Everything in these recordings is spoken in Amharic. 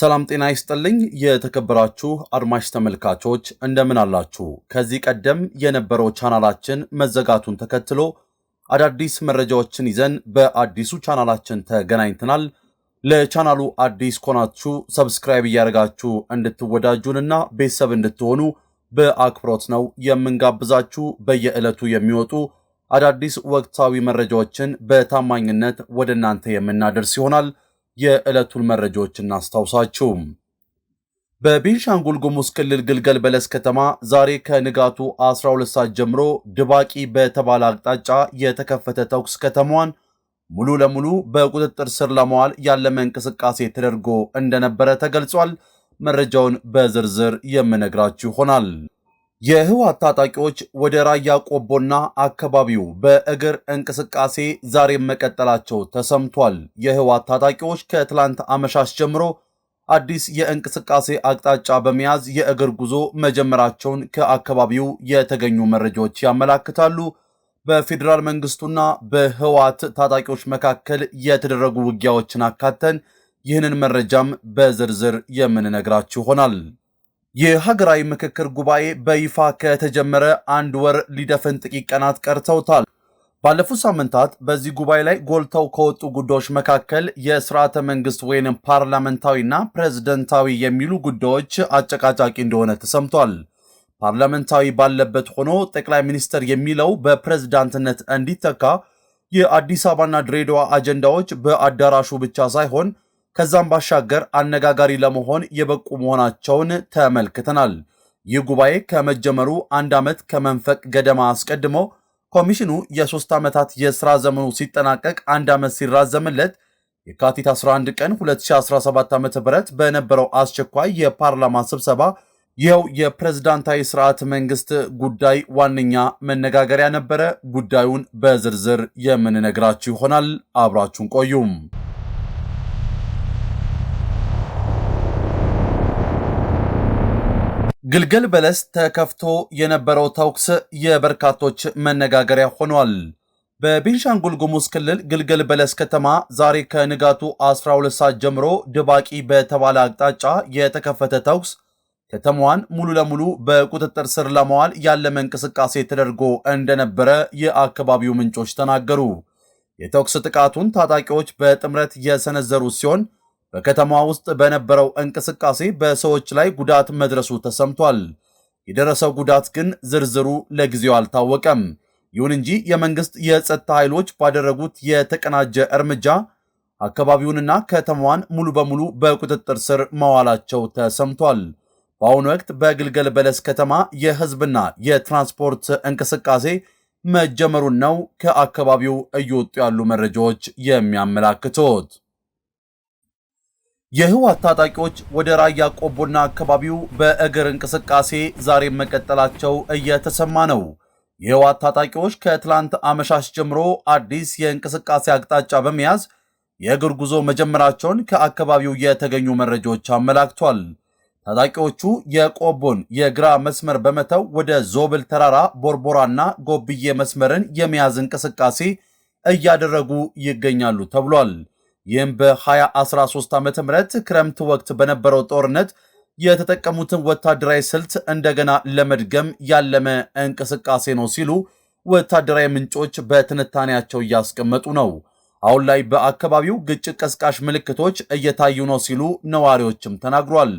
ሰላም ጤና ይስጥልኝ የተከበራችሁ አድማጭ ተመልካቾች እንደምን አላችሁ? ከዚህ ቀደም የነበረው ቻናላችን መዘጋቱን ተከትሎ አዳዲስ መረጃዎችን ይዘን በአዲሱ ቻናላችን ተገናኝተናል። ለቻናሉ አዲስ ኮናችሁ ሰብስክራይብ እያደረጋችሁ እንድትወዳጁንና ቤተሰብ እንድትሆኑ በአክብሮት ነው የምንጋብዛችሁ። በየዕለቱ የሚወጡ አዳዲስ ወቅታዊ መረጃዎችን በታማኝነት ወደ እናንተ የምናደርስ ይሆናል። የዕለቱን መረጃዎች እናስታውሳችሁ። በቤንሻንጉል ጉሙዝ ክልል ግልገል በለስ ከተማ ዛሬ ከንጋቱ 12 ሰዓት ጀምሮ ድባቂ በተባለ አቅጣጫ የተከፈተ ተኩስ ከተማዋን ሙሉ ለሙሉ በቁጥጥር ስር ለማዋል ያለመ እንቅስቃሴ ተደርጎ እንደነበረ ተገልጿል። መረጃውን በዝርዝር የምነግራችሁ ይሆናል። የህወሓት ታጣቂዎች ወደ ራያ ቆቦና አካባቢው በእግር እንቅስቃሴ ዛሬ መቀጠላቸው ተሰምቷል። የህወሓት ታጣቂዎች ከትላንት አመሻሽ ጀምሮ አዲስ የእንቅስቃሴ አቅጣጫ በመያዝ የእግር ጉዞ መጀመራቸውን ከአካባቢው የተገኙ መረጃዎች ያመላክታሉ። በፌዴራል መንግስቱና በህወሓት ታጣቂዎች መካከል የተደረጉ ውጊያዎችን አካተን ይህንን መረጃም በዝርዝር የምንነግራችሁ ይሆናል። የሀገራዊ ምክክር ጉባኤ በይፋ ከተጀመረ አንድ ወር ሊደፍን ጥቂት ቀናት ቀርተውታል። ባለፉት ሳምንታት በዚህ ጉባኤ ላይ ጎልተው ከወጡ ጉዳዮች መካከል የስርዓተ መንግስት ወይንም ፓርላመንታዊና ፕሬዝደንታዊ የሚሉ ጉዳዮች አጨቃጫቂ እንደሆነ ተሰምቷል። ፓርላመንታዊ ባለበት ሆኖ ጠቅላይ ሚኒስትር የሚለው በፕሬዝዳንትነት እንዲተካ የአዲስ አበባና ድሬዳዋ አጀንዳዎች በአዳራሹ ብቻ ሳይሆን ከዛም ባሻገር አነጋጋሪ ለመሆን የበቁ መሆናቸውን ተመልክተናል። ይህ ጉባኤ ከመጀመሩ አንድ ዓመት ከመንፈቅ ገደማ አስቀድሞ ኮሚሽኑ የ3 ዓመታት የሥራ ዘመኑ ሲጠናቀቅ አንድ ዓመት ሲራዘምለት የካቲት 11 ቀን 2017 ዓ.ም በነበረው አስቸኳይ የፓርላማ ስብሰባ ይኸው የፕሬዝዳንታዊ ስርዓት መንግስት ጉዳይ ዋነኛ መነጋገሪያ ነበረ። ጉዳዩን በዝርዝር የምንነግራችሁ ይሆናል። አብራችሁን ቆዩም። ግልገል በለስ ተከፍቶ የነበረው ተኩስ የበርካቶች መነጋገሪያ ሆኗል። በቤንሻንጉል ጉሙዝ ክልል ግልገል በለስ ከተማ ዛሬ ከንጋቱ 12 ሰዓት ጀምሮ ድባቂ በተባለ አቅጣጫ የተከፈተ ተኩስ ከተማዋን ሙሉ ለሙሉ በቁጥጥር ስር ለማዋል ያለመ እንቅስቃሴ ተደርጎ እንደነበረ የአካባቢው ምንጮች ተናገሩ። የተኩስ ጥቃቱን ታጣቂዎች በጥምረት የሰነዘሩ ሲሆን በከተማ ውስጥ በነበረው እንቅስቃሴ በሰዎች ላይ ጉዳት መድረሱ ተሰምቷል። የደረሰው ጉዳት ግን ዝርዝሩ ለጊዜው አልታወቀም። ይሁን እንጂ የመንግስት የጸጥታ ኃይሎች ባደረጉት የተቀናጀ እርምጃ አካባቢውንና ከተማዋን ሙሉ በሙሉ በቁጥጥር ስር ማዋላቸው ተሰምቷል። በአሁኑ ወቅት በግልገል በለስ ከተማ የህዝብና የትራንስፖርት እንቅስቃሴ መጀመሩን ነው ከአካባቢው እየወጡ ያሉ መረጃዎች የሚያመላክቱት። የህወሓት ታጣቂዎች ወደ ራያ ቆቦና አካባቢው በእግር እንቅስቃሴ ዛሬ መቀጠላቸው እየተሰማ ነው። የህወሓት ታጣቂዎች ከትላንት አመሻሽ ጀምሮ አዲስ የእንቅስቃሴ አቅጣጫ በመያዝ የእግር ጉዞ መጀመራቸውን ከአካባቢው የተገኙ መረጃዎች አመላክቷል። ታጣቂዎቹ የቆቦን የግራ መስመር በመተው ወደ ዞብል ተራራ፣ ቦርቦራና ጎብዬ መስመርን የመያዝ እንቅስቃሴ እያደረጉ ይገኛሉ ተብሏል። ይህም በ2013 ዓ.ም ክረምት ወቅት በነበረው ጦርነት የተጠቀሙትን ወታደራዊ ስልት እንደገና ለመድገም ያለመ እንቅስቃሴ ነው ሲሉ ወታደራዊ ምንጮች በትንታኔያቸው እያስቀመጡ ነው። አሁን ላይ በአካባቢው ግጭት ቀስቃሽ ምልክቶች እየታዩ ነው ሲሉ ነዋሪዎችም ተናግሯል።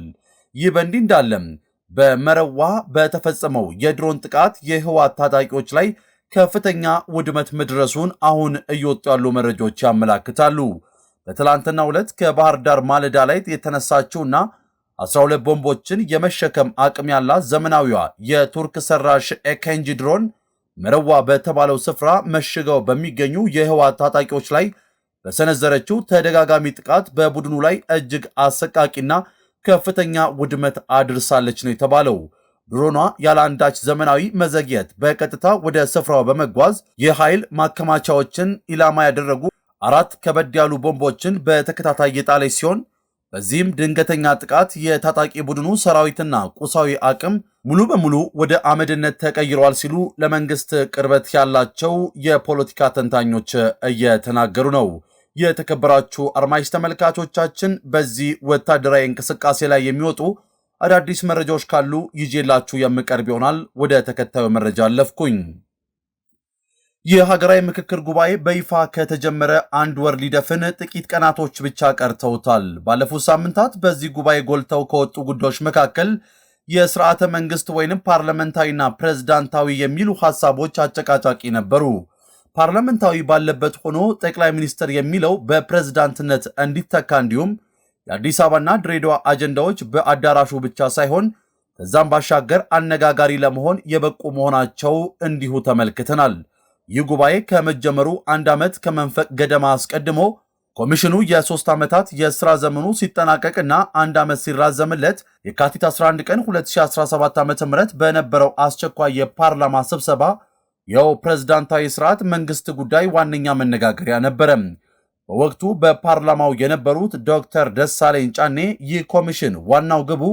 ይህ በእንዲህ እንዳለም በመረዋ በተፈጸመው የድሮን ጥቃት የህወሓት ታጣቂዎች ላይ ከፍተኛ ውድመት መድረሱን አሁን እየወጡ ያሉ መረጃዎች ያመላክታሉ። በትላንትናው ዕለት ከባህር ዳር ማለዳ ላይ የተነሳችውና 12 ቦምቦችን የመሸከም አቅም ያላት ዘመናዊዋ የቱርክ ሰራሽ ኤኬንጂ ድሮን መረዋ በተባለው ስፍራ መሽገው በሚገኙ የህወሓት ታጣቂዎች ላይ በሰነዘረችው ተደጋጋሚ ጥቃት በቡድኑ ላይ እጅግ አሰቃቂና ከፍተኛ ውድመት አድርሳለች ነው የተባለው። ድሮኗ ያለ አንዳች ዘመናዊ መዘግየት በቀጥታ ወደ ስፍራው በመጓዝ የኃይል ማከማቻዎችን ኢላማ ያደረጉ 4 ከበድ ያሉ ቦምቦችን በተከታታይ የጣለች ሲሆን በዚህም ድንገተኛ ጥቃት የታጣቂ ቡድኑ ሰራዊትና ቁሳዊ አቅም ሙሉ በሙሉ ወደ አመድነት ተቀይሯል ሲሉ ለመንግስት ቅርበት ያላቸው የፖለቲካ ተንታኞች እየተናገሩ ነው። የተከበራችሁ አድማጭ ተመልካቾቻችን በዚህ ወታደራዊ እንቅስቃሴ ላይ የሚወጡ አዳዲስ መረጃዎች ካሉ ይዤላችሁ የምቀርብ ይሆናል። ወደ ተከታዩ መረጃ አለፍኩኝ። የሀገራዊ ምክክር ጉባኤ በይፋ ከተጀመረ አንድ ወር ሊደፍን ጥቂት ቀናቶች ብቻ ቀርተውታል። ባለፉት ሳምንታት በዚህ ጉባኤ ጎልተው ከወጡ ጉዳዮች መካከል የስርዓተ መንግስት ወይንም ፓርላመንታዊና ፕሬዝዳንታዊ የሚሉ ሐሳቦች አጨቃጫቂ ነበሩ። ፓርላመንታዊ ባለበት ሆኖ ጠቅላይ ሚኒስትር የሚለው በፕሬዝዳንትነት እንዲተካ እንዲሁም የአዲስ አበባና ድሬዳዋ አጀንዳዎች በአዳራሹ ብቻ ሳይሆን ከዛም ባሻገር አነጋጋሪ ለመሆን የበቁ መሆናቸው እንዲሁ ተመልክተናል። ይህ ጉባኤ ከመጀመሩ አንድ ዓመት ከመንፈቅ ገደማ አስቀድሞ ኮሚሽኑ የ3 ዓመታት የሥራ ዘመኑ ሲጠናቀቅና አንድ ዓመት ሲራዘምለት የካቲት 11 ቀን 2017 ዓ.ም በነበረው አስቸኳይ የፓርላማ ስብሰባ ያው ፕሬዝዳንታዊ ስርዓት መንግስት ጉዳይ ዋነኛ መነጋገሪያ ነበረ። በወቅቱ በፓርላማው የነበሩት ዶክተር ደሳለኝ ጫኔ ይህ ኮሚሽን ዋናው ግቡ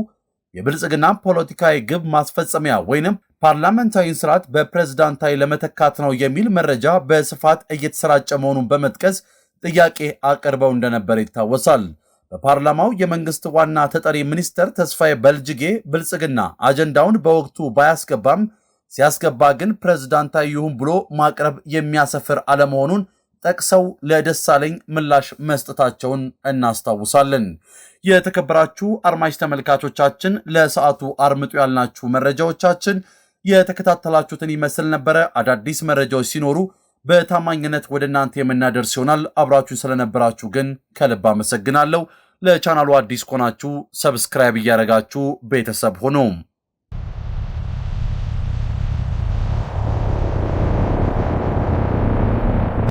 የብልጽግና ፖለቲካዊ ግብ ማስፈጸሚያ ወይንም ፓርላመንታዊ ስርዓት በፕሬዝዳንታዊ ለመተካት ነው የሚል መረጃ በስፋት እየተሰራጨ መሆኑን በመጥቀስ ጥያቄ አቅርበው እንደነበር ይታወሳል። በፓርላማው የመንግስት ዋና ተጠሪ ሚኒስትር ተስፋዬ በልጅጌ ብልጽግና አጀንዳውን በወቅቱ ባያስገባም ሲያስገባ ግን ፕሬዝዳንታዊ ይሁን ብሎ ማቅረብ የሚያሰፍር አለመሆኑን ጠቅሰው ለደሳለኝ ምላሽ መስጠታቸውን እናስታውሳለን። የተከበራችሁ አድማጭ ተመልካቾቻችን ለሰዓቱ አርምጡ ያልናችሁ መረጃዎቻችን የተከታተላችሁትን ይመስል ነበረ። አዳዲስ መረጃዎች ሲኖሩ በታማኝነት ወደ እናንተ የምናደርስ ይሆናል። አብራችሁን ስለነበራችሁ ግን ከልብ አመሰግናለሁ። ለቻናሉ አዲስ ከሆናችሁ ሰብስክራይብ እያደረጋችሁ ቤተሰብ ሆኖ